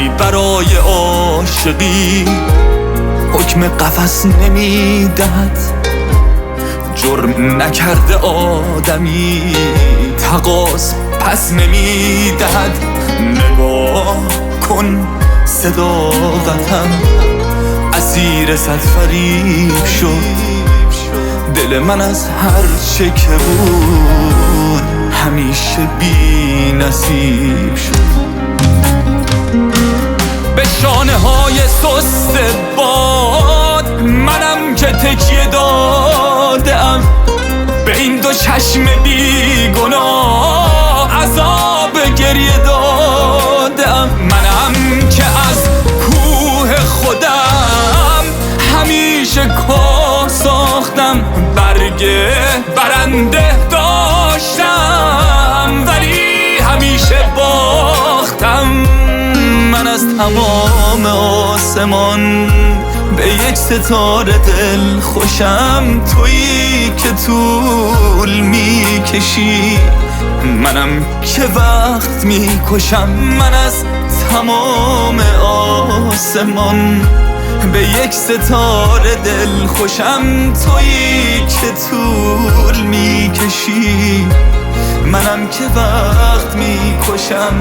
کسی برای عاشقی حکم قفس نمیدهد. جرم نکرده آدمی تقاضا پس نمیدهد. نگاه کن صداقتم اسیر صد فریب شد. دل من از هر چه که بود همیشه بی نصیب شد. به شانه های سست باد منم که تکیه دادم. به این دو چشم بیگناه عذاب گریه دادم. منم که از کوه خودم همیشه کاه ساختم. برگ برنده داشتم ولی همیشه باختم. من از تمام آسمان به یک ستاره دل خوشم. تویی که طول میکشی منم که وقت میکشم. من از تمام آسمان به یک ستاره دل خوشم. تویی که طول میکشی منم که وقت میکشم.